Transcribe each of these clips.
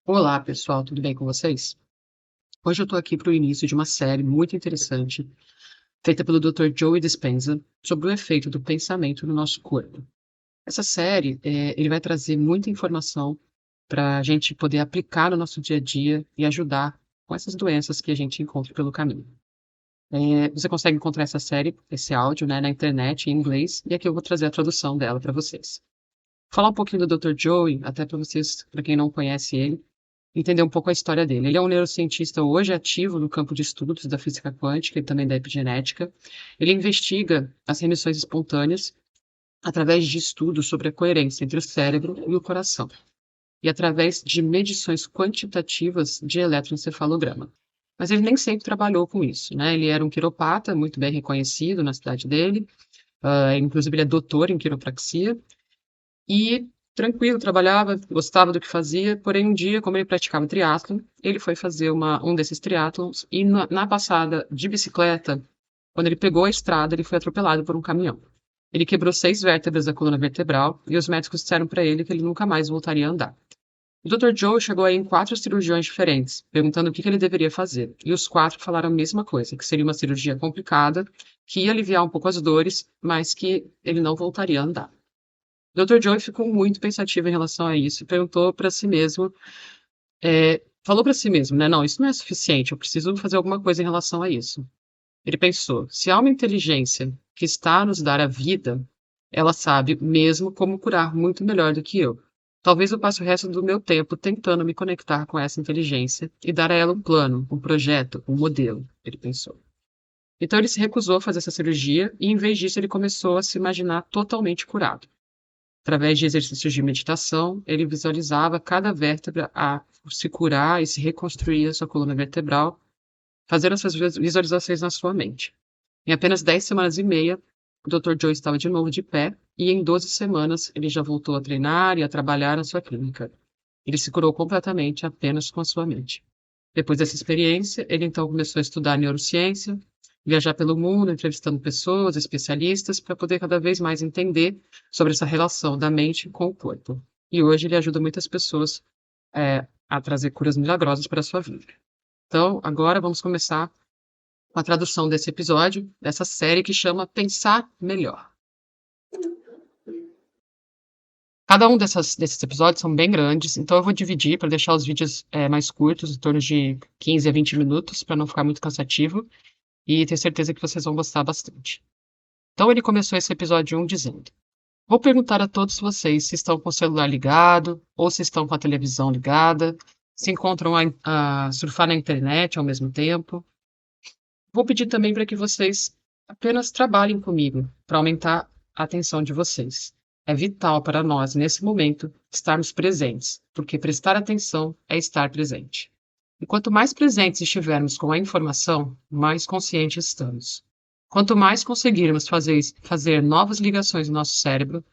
Olá, pessoal, tudo bem com vocês? Hoje eu estou aqui para o início de uma série muito interessante, feita pelo Dr. Joe Dispenza, sobre o efeito do pensamento no nosso corpo. Essa série, ele vai trazer muita informação para a gente poder aplicar no nosso dia a dia e ajudar com essas doenças que a gente encontra pelo caminho. Você consegue encontrar essa série, esse áudio, né, na internet, em inglês, e aqui eu vou trazer a tradução dela para vocês. Falar um pouquinho do Dr. Joe, até para vocês, para quem não conhece ele, entender um pouco a história dele. Ele é um neurocientista hoje ativo no campo de estudos da física quântica e também da epigenética. Ele investiga as remissões espontâneas através de estudos sobre a coerência entre o cérebro e o coração, e através de medições quantitativas de eletroencefalograma. Mas ele nem sempre trabalhou com isso, né? Ele era um quiropata muito bem reconhecido na cidade dele, inclusive ele é doutor em quiropraxia, e tranquilo, trabalhava, gostava do que fazia, porém um dia, como ele praticava triatlon, ele foi fazer um desses triatlons e na passada de bicicleta, quando ele pegou a estrada, ele foi atropelado por um caminhão. Ele quebrou 6 vértebras da coluna vertebral e os médicos disseram para ele que ele nunca mais voltaria a andar. O Dr. Joe chegou aí em 4 cirurgiões diferentes, perguntando o que ele deveria fazer, e os 4 falaram a mesma coisa, que seria uma cirurgia complicada, que ia aliviar um pouco as dores, mas que ele não voltaria a andar. Dr. Joe ficou muito pensativo em relação a isso e perguntou para si mesmo, falou para si mesmo, né? Não, isso não é suficiente, eu preciso fazer alguma coisa em relação a isso. Ele pensou, se há uma inteligência que está a nos dar a vida, ela sabe mesmo como curar muito melhor do que eu. Talvez eu passe o resto do meu tempo tentando me conectar com essa inteligência e dar a ela um plano, um projeto, um modelo, ele pensou. Então ele se recusou a fazer essa cirurgia e, em vez disso, ele começou a se imaginar totalmente curado. Através de exercícios de meditação, ele visualizava cada vértebra a se curar e se reconstruir a sua coluna vertebral, fazendo essas visualizações na sua mente. Em apenas 10 semanas e meia, o Dr. Joe estava de novo de pé e em 12 semanas ele já voltou a treinar e a trabalhar na sua clínica. Ele se curou completamente apenas com a sua mente. Depois dessa experiência, ele então começou a estudar neurociência, viajar pelo mundo, entrevistando pessoas, especialistas, para poder cada vez mais entender sobre essa relação da mente com o corpo. E hoje ele ajuda muitas pessoas a trazer curas milagrosas para a sua vida. Então, agora vamos começar com a tradução desse episódio, dessa série que chama Pensar Melhor. Cada um desses episódios são bem grandes, então eu vou dividir para deixar os vídeos mais curtos, em torno de 15 a 20 minutos, para não ficar muito cansativo, e tenho certeza que vocês vão gostar bastante. Então ele começou esse episódio 1 dizendo: vou perguntar a todos vocês se estão com o celular ligado ou se estão com a televisão ligada, se encontram a surfar na internet ao mesmo tempo. Vou pedir também para que vocês apenas trabalhem comigo para aumentar a atenção de vocês. É vital para nós, nesse momento, estarmos presentes, porque prestar atenção é estar presente. E quanto mais presentes estivermos com a informação, mais conscientes estamos. Quanto mais conseguirmos fazer novas ligações no nosso cérebro,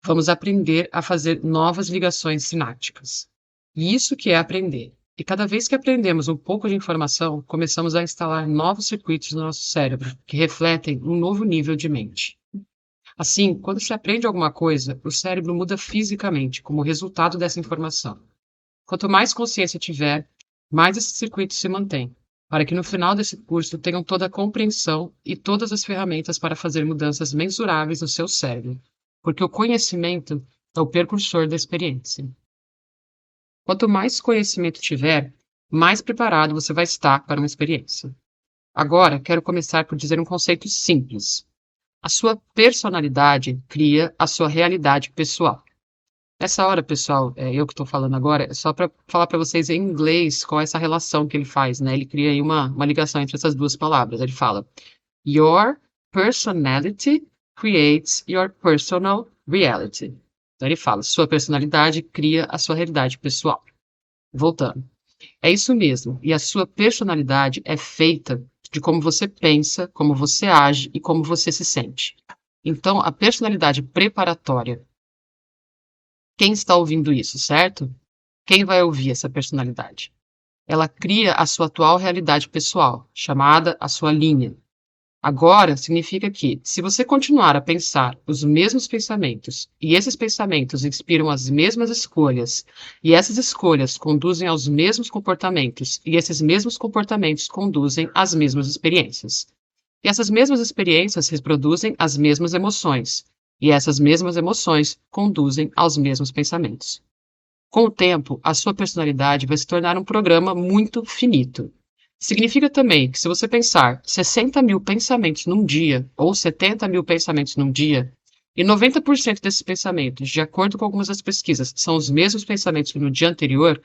vamos aprender a fazer novas ligações sinápticas. E isso que é aprender. E cada vez que aprendemos um pouco de informação, começamos a instalar novos circuitos no nosso cérebro, que refletem um novo nível de mente. Assim, quando se aprende alguma coisa, o cérebro muda fisicamente como resultado dessa informação. Quanto mais consciência tiver, mais esses circuitos se mantêm, para que no final desse curso tenham toda a compreensão e todas as ferramentas para fazer mudanças mensuráveis no seu cérebro, porque o conhecimento é o precursor da experiência. Quanto mais conhecimento tiver, mais preparado você vai estar para uma experiência. Agora, quero começar por dizer um conceito simples. A sua personalidade cria a sua realidade pessoal. Nessa hora, pessoal, eu que estou falando agora, é só para falar para vocês em inglês qual é essa relação que ele faz, né? Ele cria aí uma ligação entre essas duas palavras. Ele fala: Your personality creates your personal reality. Então ele fala: sua personalidade cria a sua realidade pessoal. Voltando. É isso mesmo. E a sua personalidade é feita de como você pensa, como você age e como você se sente. Então, a personalidade preparatória. Quem está ouvindo isso, certo? Quem vai ouvir essa personalidade? Ela cria a sua atual realidade pessoal, chamada a sua linha. Agora, significa que, se você continuar a pensar os mesmos pensamentos, e esses pensamentos inspiram as mesmas escolhas, e essas escolhas conduzem aos mesmos comportamentos, e esses mesmos comportamentos conduzem às mesmas experiências. E essas mesmas experiências reproduzem as mesmas emoções, e essas mesmas emoções conduzem aos mesmos pensamentos. Com o tempo, a sua personalidade vai se tornar um programa muito finito. Significa também que se você pensar 60.000 pensamentos num dia, ou 70.000 pensamentos num dia, e 90% desses pensamentos, de acordo com algumas das pesquisas, são os mesmos pensamentos que no dia anterior,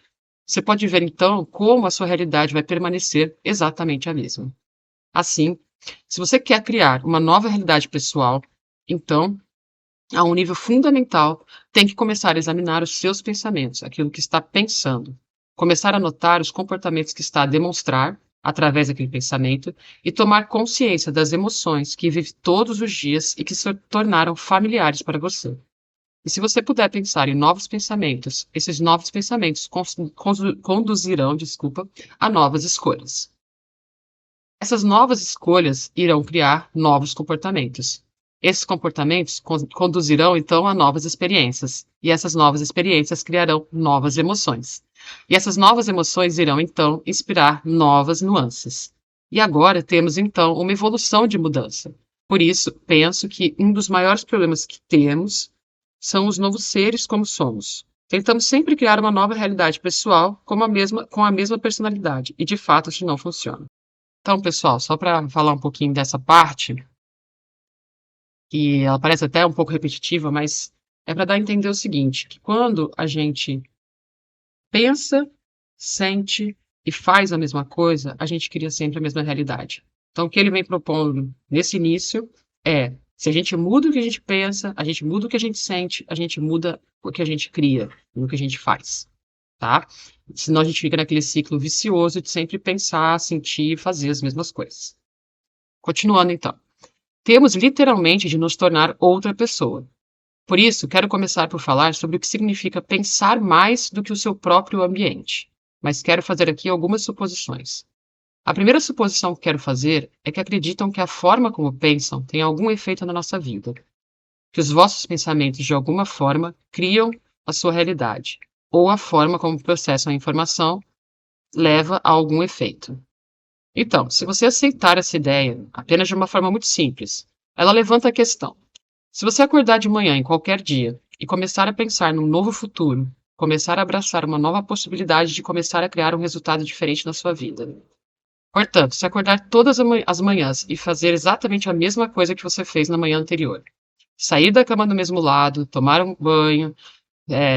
você pode ver então como a sua realidade vai permanecer exatamente a mesma. Assim, se você quer criar uma nova realidade pessoal, então a um nível fundamental, tem que começar a examinar os seus pensamentos, aquilo que está pensando. Começar a notar os comportamentos que está a demonstrar através daquele pensamento e tomar consciência das emoções que vive todos os dias e que se tornaram familiares para você. E se você puder pensar em novos pensamentos, esses novos pensamentos conduzirão, a novas escolhas. Essas novas escolhas irão criar novos comportamentos. Esses comportamentos conduzirão, então, a novas experiências, e essas novas experiências criarão novas emoções. E essas novas emoções irão, então, inspirar novas nuances. E agora temos, então, uma evolução de mudança. Por isso, penso que um dos maiores problemas que temos são os novos seres como somos. Tentamos sempre criar uma nova realidade pessoal com a mesma personalidade, e de fato isso não funciona. Então, pessoal, só para falar um pouquinho dessa parte, que ela parece até um pouco repetitiva, mas é para dar a entender o seguinte, que quando a gente pensa, sente e faz a mesma coisa, a gente cria sempre a mesma realidade. Então, o que ele vem propondo nesse início é, se a gente muda o que a gente pensa, a gente muda o que a gente sente, a gente muda o que a gente cria, o que a gente faz, tá? Senão a gente fica naquele ciclo vicioso de sempre pensar, sentir e fazer as mesmas coisas. Continuando, então. Temos literalmente de nos tornar outra pessoa. Por isso, quero começar por falar sobre o que significa pensar mais do que o seu próprio ambiente. Mas quero fazer aqui algumas suposições. A primeira suposição que quero fazer é que acreditam que a forma como pensam tem algum efeito na nossa vida. Que os vossos pensamentos, de alguma forma, criam a sua realidade. Ou a forma como processam a informação leva a algum efeito. Então, se você aceitar essa ideia apenas de uma forma muito simples, ela levanta a questão. Se você acordar de manhã em qualquer dia e começar a pensar num novo futuro, começar a abraçar uma nova possibilidade de começar a criar um resultado diferente na sua vida. Portanto, se acordar todas as manhãs e fazer exatamente a mesma coisa que você fez na manhã anterior, sair da cama do mesmo lado, tomar um banho,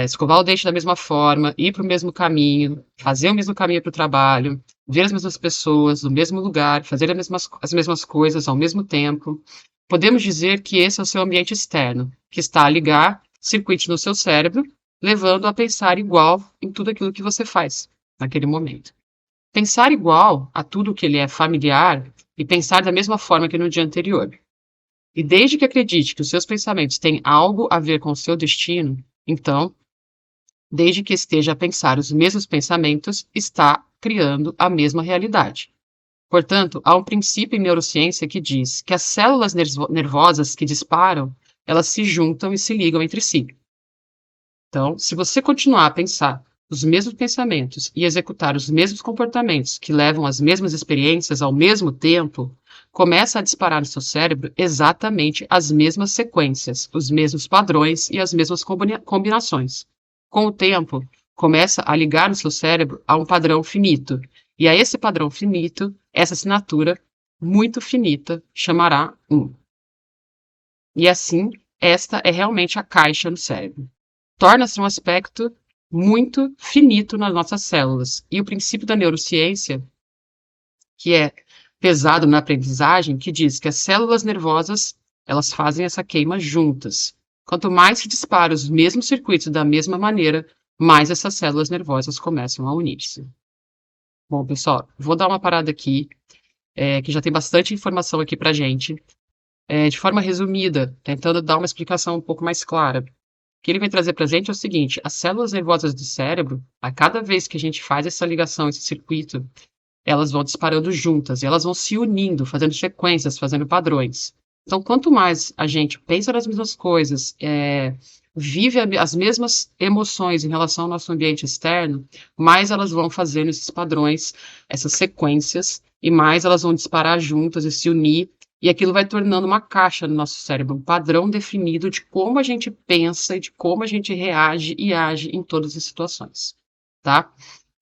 escovar o dente da mesma forma, ir para o mesmo caminho, fazer o mesmo caminho para o trabalho, ver as mesmas pessoas no mesmo lugar, fazer as mesmas coisas ao mesmo tempo. Podemos dizer que esse é o seu ambiente externo, que está a ligar circuitos no seu cérebro, levando a pensar igual em tudo aquilo que você faz naquele momento. Pensar igual a tudo que lhe é familiar e pensar da mesma forma que no dia anterior. E desde que acredite que os seus pensamentos têm algo a ver com o seu destino, então, desde que esteja a pensar os mesmos pensamentos, está criando a mesma realidade. Portanto, há um princípio em neurociência que diz que as células nervosas que disparam, elas se juntam e se ligam entre si. Então, se você continuar a pensar os mesmos pensamentos e executar os mesmos comportamentos que levam às mesmas experiências ao mesmo tempo, começa a disparar no seu cérebro exatamente as mesmas sequências, os mesmos padrões e as mesmas combinações. Com o tempo, começa a ligar no seu cérebro a um padrão finito, e a esse padrão finito, essa assinatura muito finita chamará 1. E assim, esta é realmente a caixa no cérebro. Torna-se um aspecto muito finito nas nossas células. E o princípio da neurociência, que é pesado na aprendizagem, que diz que as células nervosas, elas fazem essa queima juntas. Quanto mais se dispara os mesmos circuitos da mesma maneira, mais essas células nervosas começam a unir-se. Bom, pessoal, vou dar uma parada aqui, que já tem bastante informação aqui pra gente, de forma resumida, tentando dar uma explicação um pouco mais clara. O que ele vem trazer pra gente é o seguinte, as células nervosas do cérebro, a cada vez que a gente faz essa ligação, esse circuito, elas vão disparando juntas, e elas vão se unindo, fazendo sequências, fazendo padrões. Então, quanto mais a gente pensa nas mesmas coisas, vive as mesmas emoções em relação ao nosso ambiente externo, mais elas vão fazendo esses padrões, essas sequências, e mais elas vão disparar juntas e se unir, e aquilo vai tornando uma caixa no nosso cérebro, um padrão definido de como a gente pensa e de como a gente reage e age em todas as situações, tá?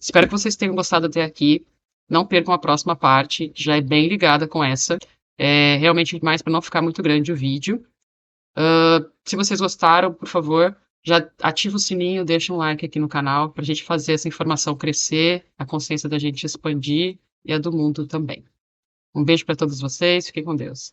Espero que vocês tenham gostado até aqui. Não percam a próxima parte, que já é bem ligada com essa. É realmente mais para não ficar muito grande o vídeo. Se vocês gostaram, por favor, já ativa o sininho, deixa um like aqui no canal para a gente fazer essa informação crescer, a consciência da gente expandir e a do mundo também. Um beijo para todos vocês, fiquem com Deus.